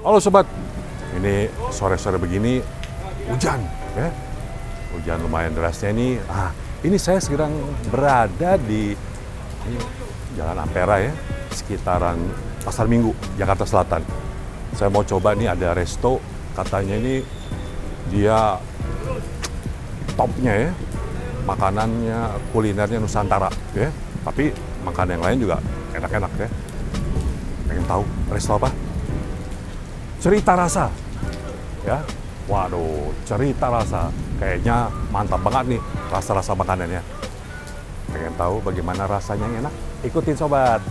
Halo sobat, ini sore-sore begini hujan, ya. Hujan lumayan derasnya ini. Ini saya sekarang berada di ini, Jalan Ampera ya, sekitaran Pasar Minggu, Jakarta Selatan. Saya mau coba nih ada resto, katanya ini dia topnya ya, makanannya, kulinernya Nusantara ya. Tapi makanan yang lain juga enak-enak ya. Pengen tahu resto apa? Cerita Rasa, ya. Waduh, Cerita Rasa, kayaknya mantap banget nih rasa-rasa makanannya. Pengen tahu bagaimana rasanya yang enak? Ikutin sobat.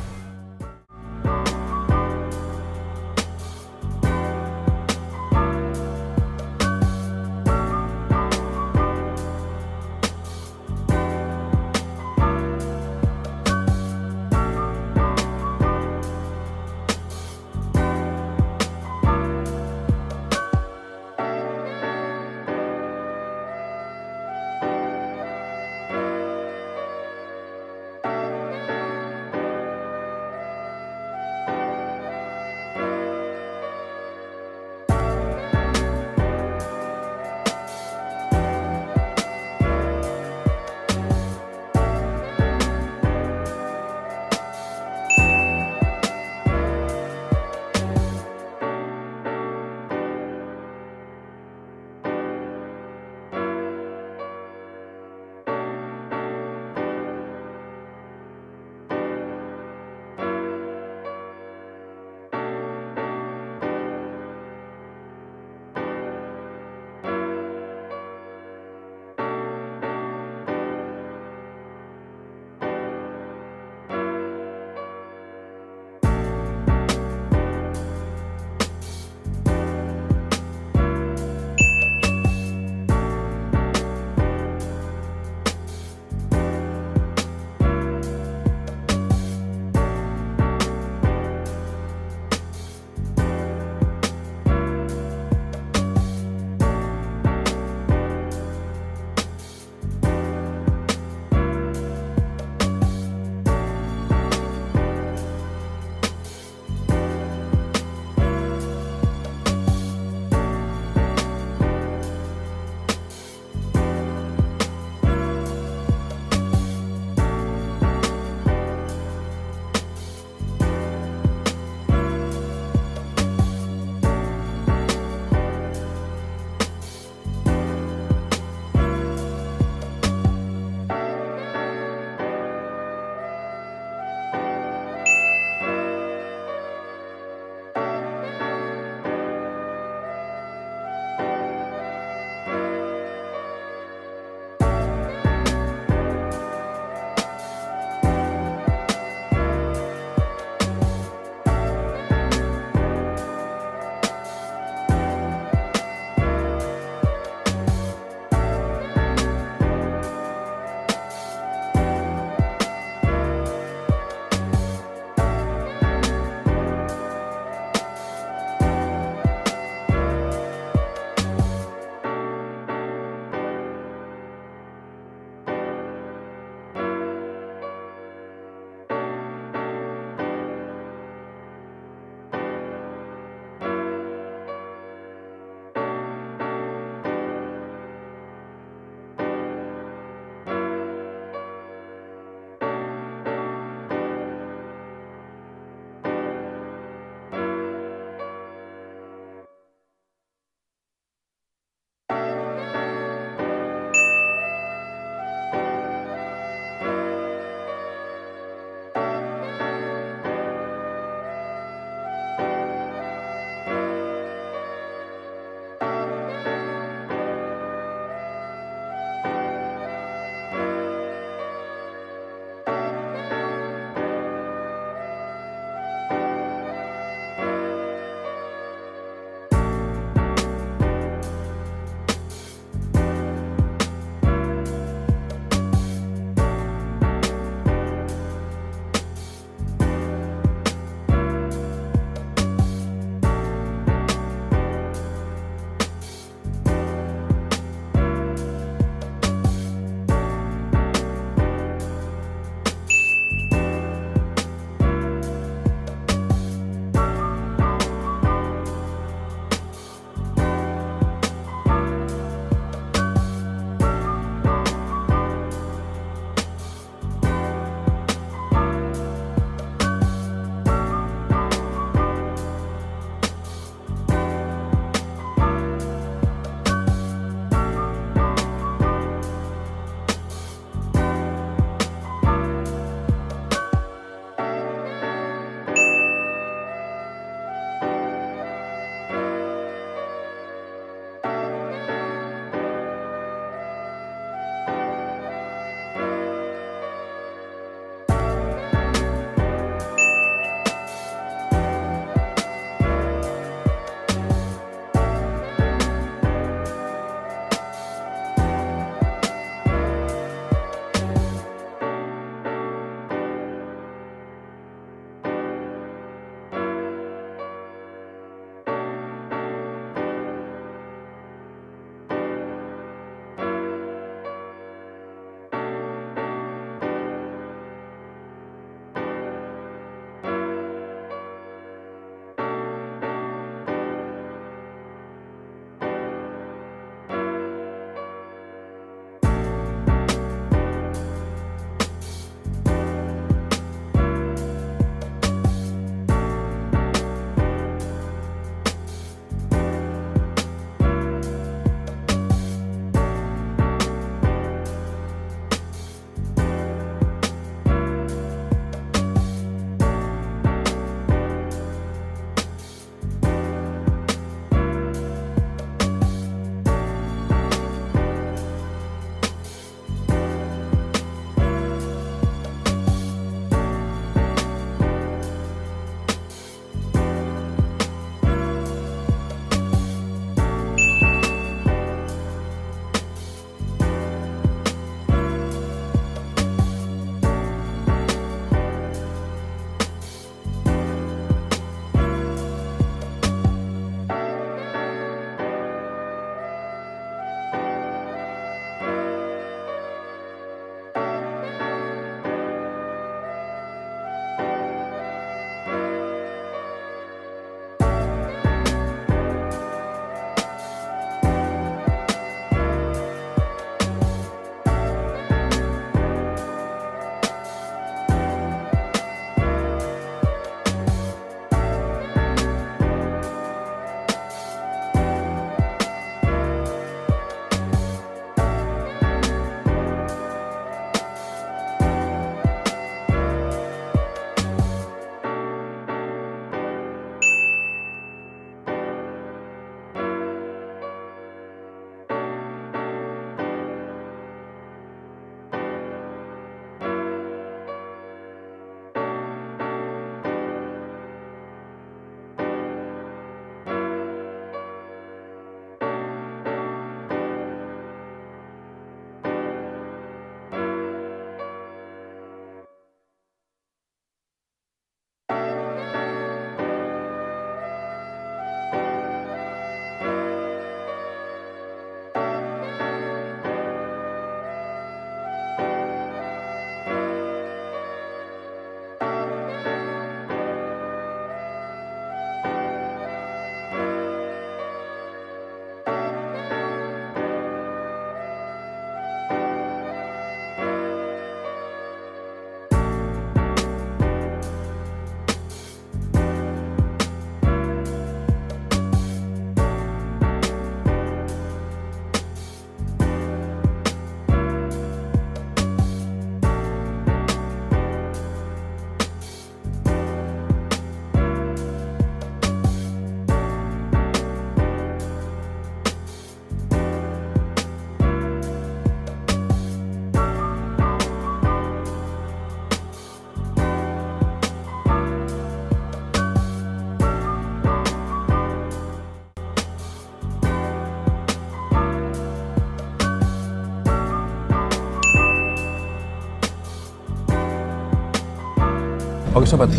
Oke sobat,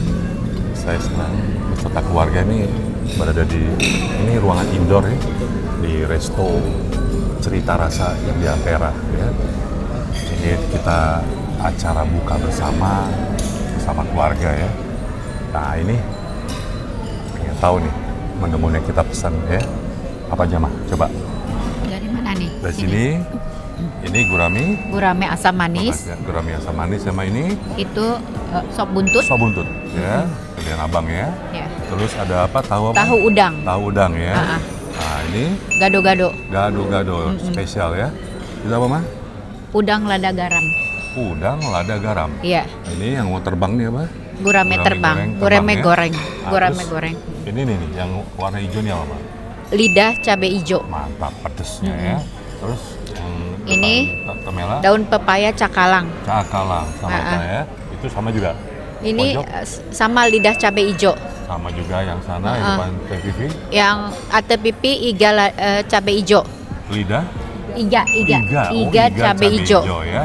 saya senang beserta keluarga ini berada di ini ruangan indoor ya, di Resto Cerita Rasa yang di Ampera ya. Ini kita acara buka bersama keluarga ya. Nah ini pengen tahu nih menu yang kita pesan ya. Apa aja mah? Coba. Dari mana nih? Dari sini. Ini gurame. Gurame asam manis. Gurame asam manis sama ini. Itu sop buntut. Sop buntut ya. Kemudian abang ya. Ya. Terus ada apa? Tahu apa? Tahu udang. Tahu udang ya. Nah ini. Gado-gado. Gado-gado spesial ya. Itu apa mah? Udang lada garam. Udang lada garam. Iya. Ini yang mau terbang nih apa? Gurame terbang. Gurame ya. goreng. Nah, Gurame terus goreng. Ini nih yang warna hijau nih apa mah? Lidah cabai hijau. Mantap pedesnya ya. Terus ini temela. daun pepaya cakalang. Cakalang sama ya. Itu sama juga. Ini pojok. sama lidah cabai hijau. Sama juga yang sana yang depan PVV. Yang ate pipi iga cabai hijau. Lidah. Iga cabai hijau ya.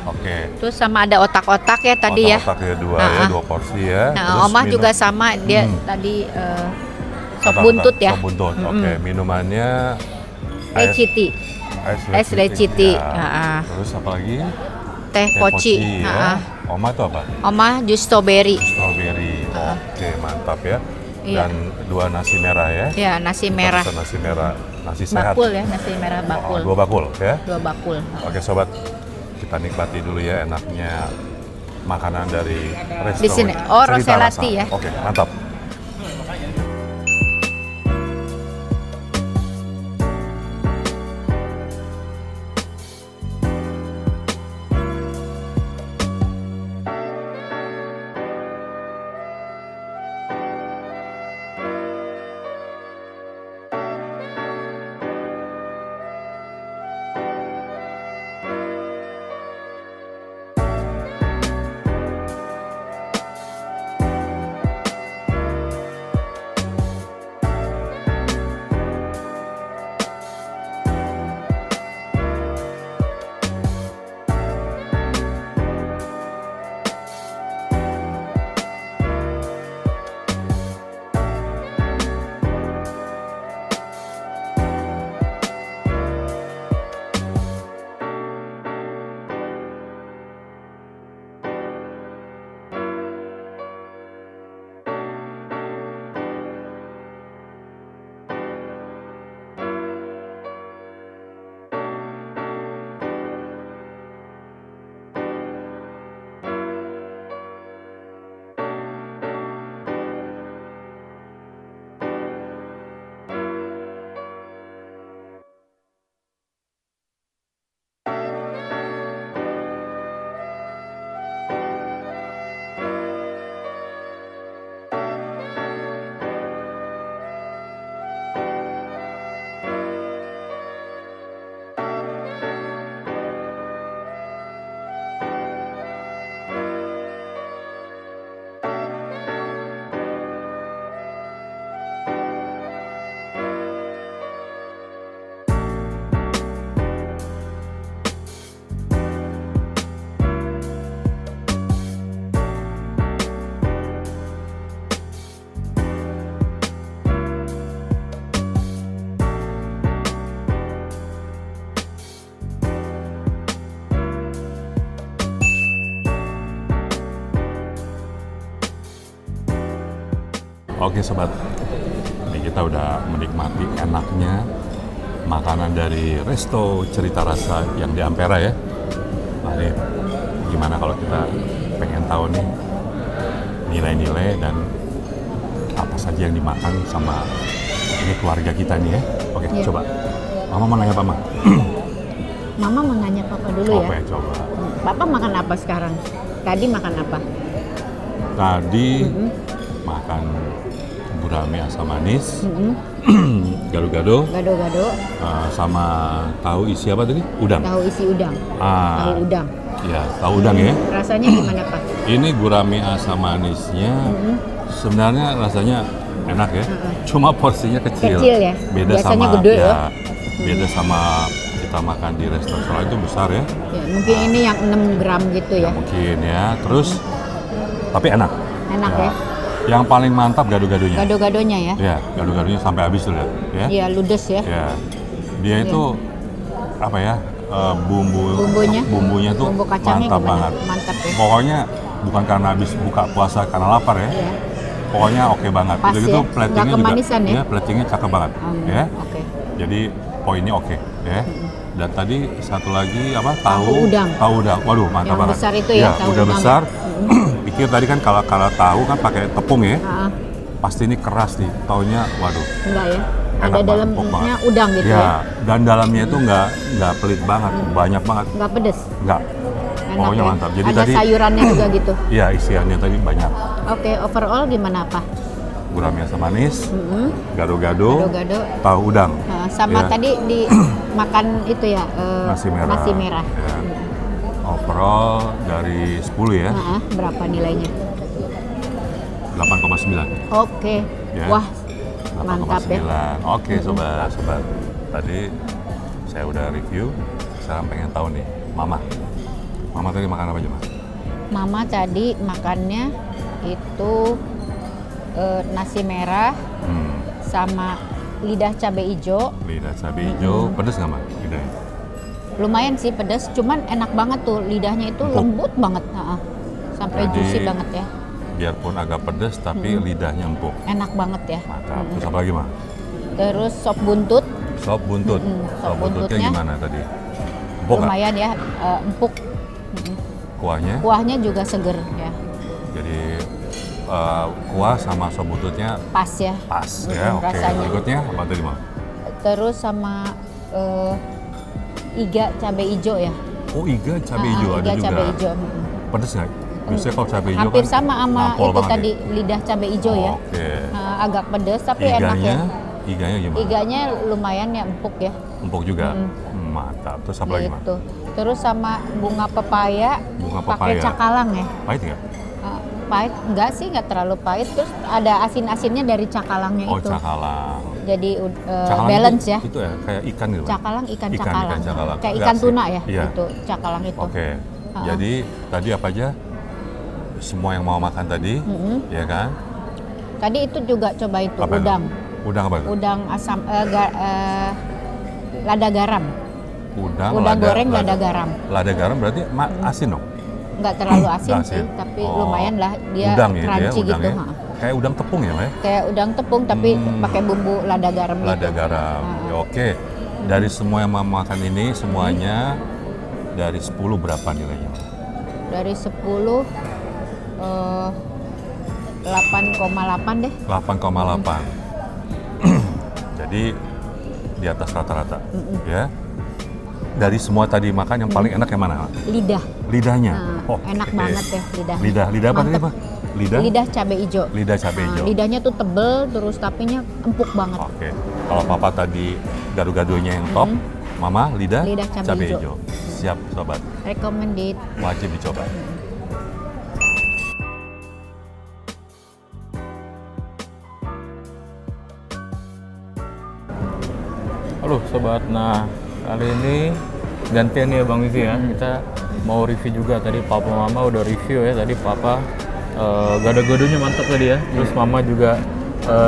Oke. Terus sama ada otak-otak ya tadi ya. Otak-otaknya dua porsi ya. Nah, Omah juga sama dia tadi sop buntut ya. Sop buntut. Oke, minumannya Reciti. Es reciti. Ya. Terus apa lagi? Teh poci. Ya. Oma itu apa? Omah jus strawberry. Strawberry. Oke, mantap ya. Iya. Dan 2 nasi merah ya. Ya, nasi merah. Nasi merah, nasi sehat. Bakul ya, nasi merah bakul. 2 bakul ya. 2 bakul. Oke sobat, kita nikmati dulu ya enaknya makanan dari resto. Di sini. Oh, Cerita Roselati Rasa. ya. Oke, mantap. Oke sobat, ini kita udah menikmati enaknya makanan dari Resto Cerita Rasa yang di Ampera ya. Nah ini gimana kalau kita pengen tahu nih nilai-nilai dan apa saja yang dimakan sama ini keluarga kita nih ya. Oke, Ya. coba. Mama mau nanya apa, Ma? Mama mau nanya Papa dulu ya. Oke, coba. Papa makan apa sekarang? Tadi makan apa? Tadi makan gurame asam manis, gado-gado, Gado-gado, sama tahu isi apa tadi? Udang. tahu isi udang. Tahu udang. Iya, tahu udang ya. Rasanya gimana Pak? Ini gurame asam manisnya sebenarnya rasanya enak ya. Cuma porsinya kecil. Kecil ya? Beda Biasanya sama gede ya. ya? Beda sama kita makan di restoran itu besar ya. Ya, mungkin ini yang 6 gram gitu ya. Mungkin ya. Terus tapi enak. Enak ya. Yang paling mantap gado-gadonya. Gado-gadonya ya. Ya, gado-gadonya sampai habis tuh lihat. Ya. Iya, ludes ya. Ya. Dia itu apa ya? Bumbunya tuh bumbu kacangnya mantap gimana? banget. Mantap ya. Pokoknya bukan karena habis buka puasa karena lapar ya. Iya. Pokoknya oke banget. Pas Udah gitu ya? platingnya Nggak kemanisan juga, ya? platingnya cakep banget. Ya. Oke. Jadi poinnya oke, ya. Dan tadi satu lagi apa? Tahu udang. Tahu udang. Waduh, mantap Yang banget. besar itu ya, tahu udah udang. besar. Pikir tadi kan kalau tahu kan pakai tepung ya. Ah, Pasti ini keras nih. Taunya waduh. enggak ya. Enak Ada banget, empuk dalamnya banget. udang gitu ya. Dan dalamnya itu nggak pelit banget, banyak banget. Enggak pedes. Nggak. Enak Pokoknya ya. mantap. Jadi ada tadi sayurannya juga gitu. iya, isiannya tadi banyak. Oke, overall gimana apa? Gurame asam manis, Mm-mm. gado-gado, Gado-gado. tahu udang. Sama Ya. tadi dimakan itu ya, Nasi merah. Nasi merah. Ya. Overall dari 10 ya, Berapa nilainya? 8,9. Oke. Ya. Wah, mantap ya. 8,9. Oke, sobat. Tadi saya udah review. Sekarang pengen tahu nih, Mama tadi makan apa aja, Ma? Mama tadi makannya itu nasi merah sama lidah cabai hijau. Lidah cabai hijau, pedes nggak, Ma? Lidahnya? Lumayan sih pedas, cuman enak banget tuh lidahnya itu Empuk. lembut banget. Sampai Jadi, juicy banget ya. Biarpun agak pedes, tapi lidahnya empuk. Enak banget ya. Mantap. Terus apa lagi, Ma? Terus sop buntut Sop buntut. Sop Sop buntutnya buntutnya gimana tadi? Empuk nggak? lumayan ya, empuk. Kuahnya? Kuahnya juga seger ya. Jadi kuah sama sop buntutnya Pas ya. pas ya. Oke. Rasanya. Berikutnya apa tadi, Ma? Terus sama iga cabai hijau ya. Oh, iga cabai hijau ada Iga juga. cabai hijau. Pedes nggak? Biasanya kalau cabai hijau Hampir kan sama sama nampol itu banget tadi ya? lidah cabai hijau ya. Oke. Agak pedes tapi enak ya. Iganya gimana? Iganya lumayan ya, empuk ya. Empuk juga. Mantap. Terus apa lagi, Ma? Gitu. Terus sama bunga pepaya, Bunga pakai pepaya. cakalang ya. Pahit nggak? Pahit enggak sih, enggak terlalu pahit. Terus ada asin-asinnya dari cakalangnya Oh, itu. cakalang. Jadi Cakalang balance itu, ya. Itu ya kayak ikan gitu. Ma? Cakalang ikan Ikan cakalang. cakalang. Kayak Ada ikan asin. tuna ya. Iya. Itu cakalang itu. Oke. Jadi tadi apa aja? Semua yang mau makan tadi, ya kan? Tadi itu juga coba itu Apa itu? udang. Udang apa itu? Udang asam lada garam. Udang Goreng lada garam. Lada garam berarti asin dong? Enggak terlalu asin Nggak sih, asin. tapi Oh. lumayan lah dia Udang ya, crunchy udang gitu. ya? Kayak udang tepung ya, Ma? Ya? Kayak udang tepung tapi pakai bumbu lada garam Lada gitu. garam. Ya, oke. Dari semua yang mau makan ini semuanya dari 10 berapa nilainya? Dari 10 8,8 deh. 8,8. Jadi di atas rata-rata. Ya. Dari semua tadi makan yang paling enak yang mana? Lidah. Lidahnya. Enak oke. banget ya lidahnya. Lidah apa tadi, Mantep. Pak? Lidah? Lidah cabai hijau. Lidah cabai hijau. Lidahnya tuh tebel terus tapinya empuk banget. Oke. Kalau Papa tadi gado-gadonya yang top, Mama lidah cabai hijau. hijau. Siap, sobat. Recommended. Wajib dicoba. Halo sobat, nah kali ini gantian nih ya Bang Mizi ya. Kita mau review juga, tadi Papa Mama udah review ya. Tadi Papa gado-gadonya mantap tadi ya. Terus Mama juga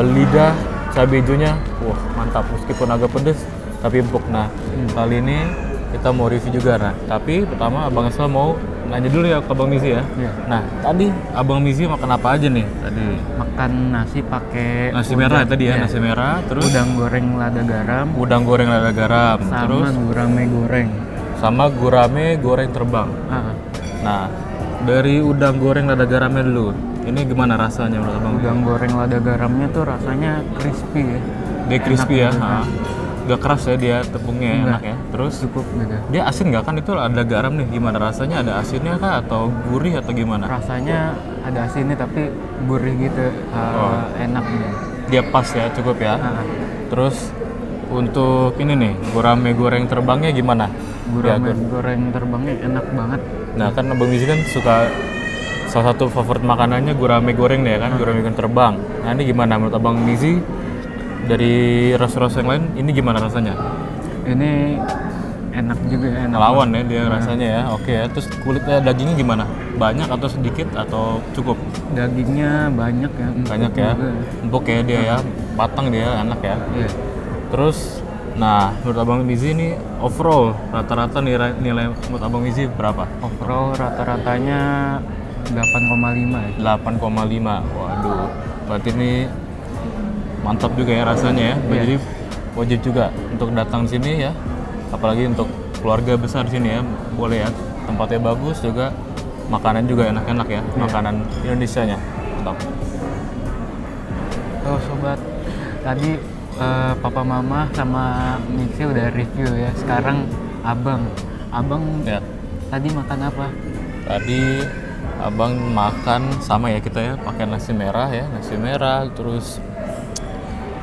lidah cabai hijaunya, wah mantap. Meskipun agak pedes tapi empuk. Nah kali ini kita mau review juga. Nah tapi pertama Abang Esla mau nanya dulu ya ke Abang Mizi ya. Iya. Nah tadi Abang Mizi makan apa aja nih tadi? Makan nasi pakai Nasi merah udang. tadi ya, Iya. nasi merah. Terus Udang goreng lada garam udang goreng lada garam. sama Terus gurame goreng. sama gurame goreng terbang. Ah, Nah, dari udang goreng lada garamnya dulu. Ini gimana rasanya menurut Abang? udang goreng lada garamnya tuh rasanya crispy ya. Dia crispy ya. Enak gitu. Ha. Gak keras ya dia tepungnya ya, Enggak. enak ya. Terus Cukup gitu. dia asin nggak kan itu ada garam nih? Gimana rasanya? Ada asinnya kah atau gurih atau gimana? Rasanya ada asinnya tapi gurih gitu. Enak nih. Dia pas ya, cukup ya. Ah, Terus untuk ini nih, gurame goreng terbangnya gimana? gurame Dia- goreng terbangnya enak banget. Nah kan Abang Mizi kan suka salah satu favorit makanannya gurame goreng nih ya kan, gurame goreng terbang. Nah ini gimana menurut Abang Mizi dari rasa-rasa yang lain ini gimana rasanya? Ini enak juga, enak Ngelawan ya banget. dia rasanya ya. Oke ya. Terus kulitnya dagingnya gimana? Banyak atau sedikit atau cukup? Dagingnya banyak ya, Banyak ya. juga. Empuk ya dia ya. Patang dia, enak ya. Iya. Terus nah, menurut Abang Mizi ini overall rata-rata nilai menurut Abang Mizi berapa? Overall rata-ratanya 8,5 ya. 8,5. Waduh. Berarti ini mantap juga ya rasanya ya. Iya. Jadi wajib juga untuk datang sini ya. Apalagi untuk keluarga besar sini ya. Boleh ya. Tempatnya bagus juga. Makanan juga enak-enak ya. Iya. Makanan Indonesianya. Mantap. Oh sobat, tadi papa mama sama Mixi udah review ya. Sekarang abang Ya. tadi makan apa? Tadi Abang makan sama ya kita ya, pakai nasi merah ya, nasi merah. Terus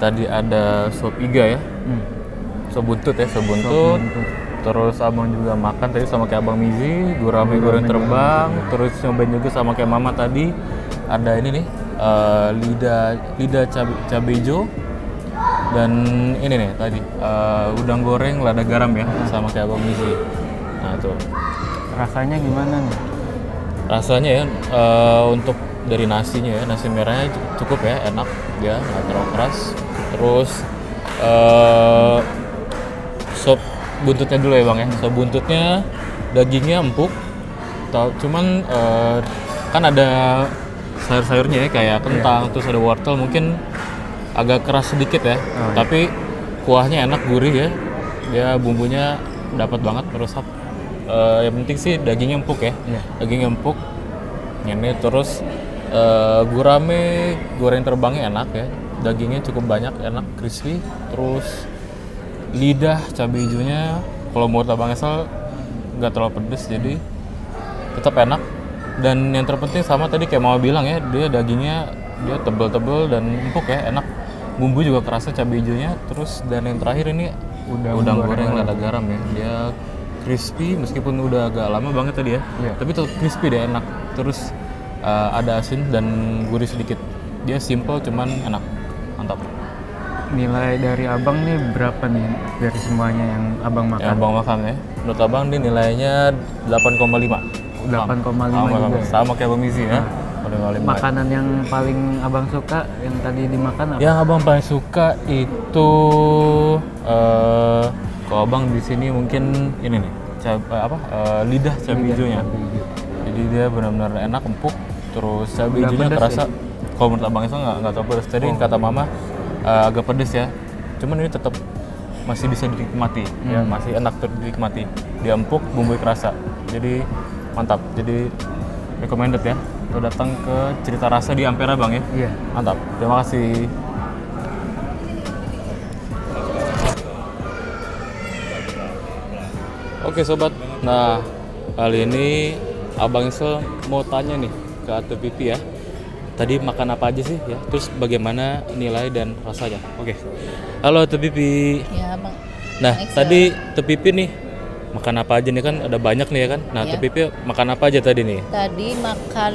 tadi ada sop iga ya, sop buntut ya, sop buntut. buntut. Terus Abang juga makan tadi sama kayak Abang Mizi, gurame goreng terbang. Terus nyobain juga sama kayak Mama tadi. Ada ini nih, lidah cabai hijau. Dan ini nih tadi, udang goreng lada garam ya, sama kayak Abang Mizi. Nah tuh. Rasanya gimana nih? Rasanya ya untuk dari nasinya ya, nasi merahnya cukup ya, enak dia, nggak terlalu keras. Terus sop buntutnya dulu ya Bang ya. Sop buntutnya dagingnya empuk. Cuman kan ada sayur-sayurnya ya, kayak kentang, terus ada wortel, mungkin agak keras sedikit ya. Tapi kuahnya enak, gurih ya. Dia bumbunya dapat banget, meresap. Yang penting sih dagingnya empuk ya. Dagingnya empuk. Ini terus gurame goreng terbangnya enak ya. Dagingnya cukup banyak, enak, crispy. Terus lidah cabai hijaunya kalau menurut Abang Esal nggak terlalu pedes, jadi tetap enak. Dan yang terpenting sama tadi kayak Mama bilang ya, dia dagingnya dia tebel-tebel dan empuk ya, enak. Bumbu juga kerasa cabai hijaunya. Terus dan yang terakhir ini udang goreng lada garam ya. Dia crispy meskipun udah agak lama banget tadi ya. Tapi tetap crispy deh, enak. Terus ada asin dan gurih sedikit. Dia simple cuman enak. Mantap. Nilai dari abang nih berapa nih dari semuanya yang abang makan? Yang Abang makan ya. Menurut Abang nih nilainya 8,5. 8,5 juga. Sama kayak Abang Mizi ya. 8,5. Makanan yang paling abang suka yang tadi dimakan apa? Yang Abang paling suka itu kalau Abang di sini mungkin ini nih. Lidah cabai hijaunya. Jadi dia benar-benar enak, empuk. Terus cabai Nggak hijaunya pedas kerasa. ya? Kalau menurut Abang itu nggak terlalu pedas. Tadi kata Mama agak pedas ya. Cuman ini tetap masih bisa dinikmati, ya masih enak dinikmati. Dia empuk, bumbu kerasa. Jadi mantap. Jadi recommended ya. Untuk datang ke Cerita Rasa di Ampera Bang ya. Iya. Mantap. Terima kasih. Oke sobat, nah kali ini Abang Isel mau tanya nih ke Ate Pipi ya. Tadi makan apa aja sih ya? Terus bagaimana nilai dan rasanya? Oke. Halo Ate Pipi. Ya, Bang. Nah Bang Isel. tadi Ate Pipi nih makan apa aja nih, kan ada banyak nih ya kan? Nah Ate Iya. Pipi makan apa aja tadi nih? Tadi makan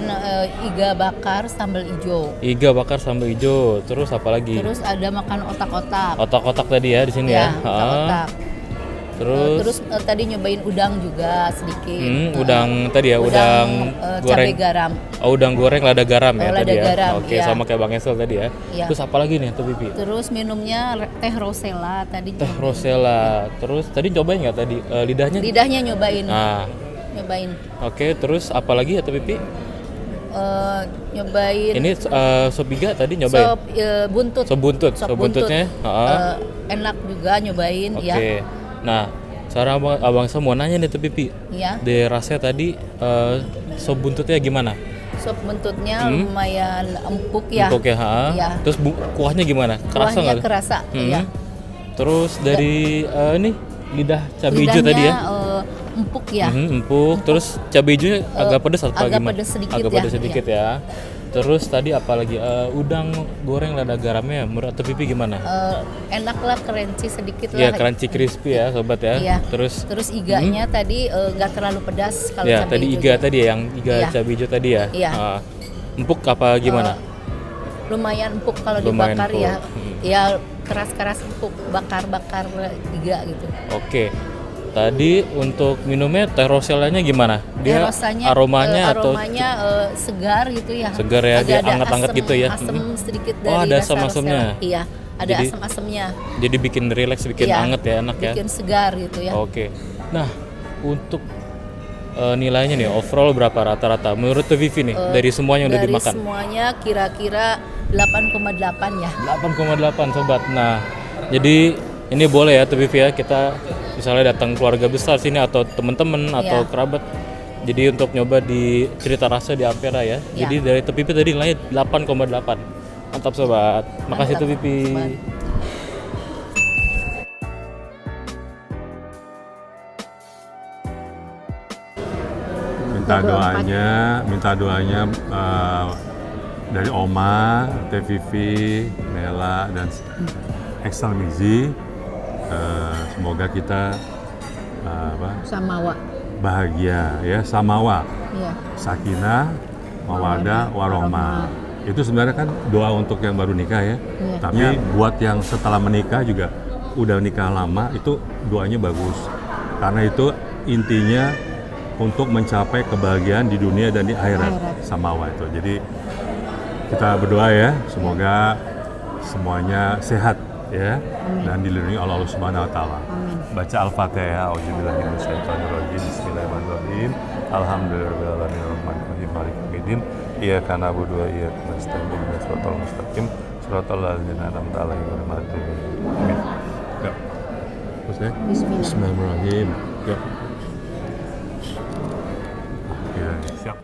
iga bakar sambal hijau. Iga bakar sambal hijau. Terus apa lagi? Terus ada makan otak-otak. Otak-otak tadi ya di sini ya. Otak-otak. Terus, Tadi nyobain udang juga sedikit. udang tadi ya, udang cabai goreng. garam. Oh, udang goreng lada garam ya Lada tadi ya. garam, Oke, iya. sama kayak Bang Esel tadi ya. Iya. Terus apa lagi nih tuh Pipi? Terus minumnya teh rosella tadi. Teh rosella. Terus tadi cobain nggak tadi lidahnya? Lidahnya nyobain. Nah, Nyobain. oke. Terus apa lagi ya tuh Pipi? Nyobain Ini sop iga tadi nyobain. sop buntut. Sop buntut. Sop buntutnya. Enak juga nyobain Oke. ya. Nah, sekarang abang saya mau nanya nih tuh Pipi. Iya. Di rasanya tadi sop buntutnya gimana? Sop buntutnya lumayan empuk ya. Empuk ya, Iya. Terus kuahnya gimana? Kerasa Kuahnya nggak? kerasa. Iya. Terus dari ini lidah cabai hijau tadi ya? Empuk ya. Empuk. Terus cabai hijaunya agak pedas atau agak gimana? pedas sedikit agak ya, pedas sedikit ya. Terus tadi apa lagi? Udang goreng lada garamnya menurut Ate Pipi gimana? Enak lah, crunchy sedikit Iya, lah. crunchy crispy ya sobat ya. Iya. Terus iganya tadi nggak terlalu pedas kalau ya cabai tadi hijaunya. iga tadi ya, yang iga Iya. cabai hijau tadi ya. Iya. Empuk apa gimana? Lumayan empuk kalau Lumayan dibakar ya. empuk. Ya keras-keras empuk, bakar-bakar iga gitu. Oke. Tadi untuk minumnya teh roselanya gimana? Dia rasanya aromanya atau segar gitu ya. segar ya, dia Ada anget-anget gitu ya. Asem sedikit dari Oh, ada rasa asam-asamnya. rosella. Iya, ada Jadi- asam-asamnya. jadi bikin relax, bikin Iya, anget ya, enak ya. Bikin segar gitu ya. Oke. Nah, untuk nilainya nih overall berapa rata-rata menurut Teh Vivi nih dari semuanya yang udah Dari dimakan? semuanya kira-kira 8,8 ya. 8,8 sobat. Nah, jadi ini boleh ya Teh Vivi ya, kita misalnya datang keluarga besar sini atau teman-teman atau Iya. kerabat. Jadi untuk nyoba di Cerita Rasa di Ampera ya. Iya. Jadi dari Teh Vivi tadi nilainya 8,8. Mantap sobat. Makasih Mantap, Teh Vivi. sobat. Minta doanya dari Oma, Teh Vivi, Mela, dan Excel Mizi. Semoga kita Samawa. bahagia ya, samawa, Iya. sakinah, mawadah, warohmah. Itu sebenarnya kan doa untuk yang baru nikah ya. Iya. Tapi buat yang setelah menikah juga udah nikah lama itu doanya bagus. Karena itu intinya untuk mencapai kebahagiaan di dunia dan di akhirat, samawa itu. Jadi kita berdoa ya, semoga semuanya sehat ya dan dilindungi oleh Allah Subhanahu wa taala. Baca Al-Fatihah, auzubillahi minasyaitonirrajim, bismillahirrahmanirrahim. Alhamdulillahirabbil alamin, maliki yaumiddin. Iyyaka na'budu wa iyyaka nasta'in, ihdinas siratal mustaqim, siratal ladzina an'amta 'alaihim ghairil maghdubi 'alaihim. Amin. Ya. Terus ya. Bismillah. Bismillahirrahmanirrahim. Ya. Ya, siap.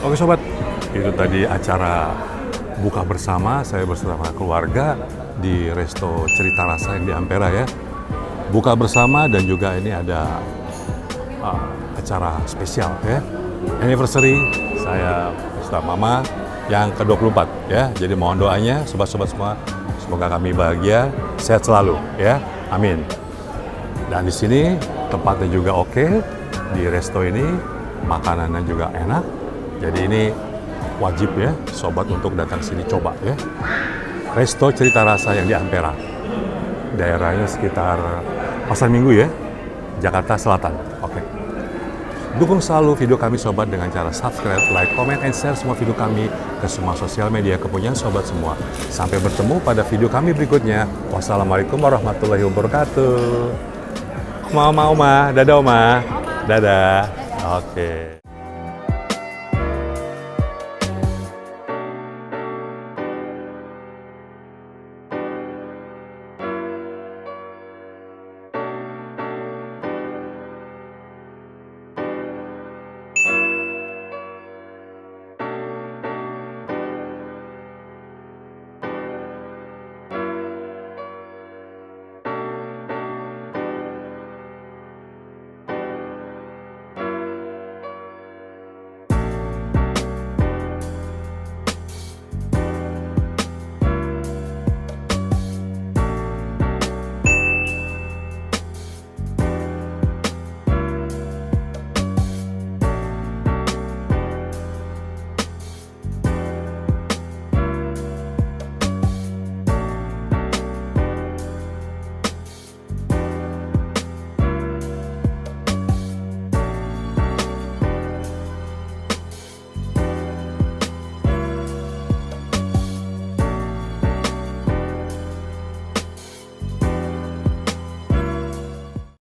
Oke sobat, itu tadi acara buka bersama saya bersama keluarga di Resto Cerita Rasa yang di Ampera ya. Buka bersama dan juga ini ada acara spesial ya. Anniversary saya beserta Mama yang ke-24 ya. Jadi mohon doanya sobat-sobat semua, semoga kami bahagia, sehat selalu ya. Amin. Dan di sini tempatnya juga oke, di resto ini makanannya juga enak. Jadi ini wajib ya sobat untuk datang sini coba ya. Resto Cerita Rasa yang di Ampera. Daerahnya sekitar Pasar Minggu ya, Jakarta Selatan. Oke. Dukung selalu video kami sobat dengan cara subscribe, like, comment, and share semua video kami ke semua sosial media kepunyaan sobat semua. Sampai bertemu pada video kami berikutnya. Wassalamualaikum warahmatullahi wabarakatuh. Oma, dadah Oma. Dadah. Oke.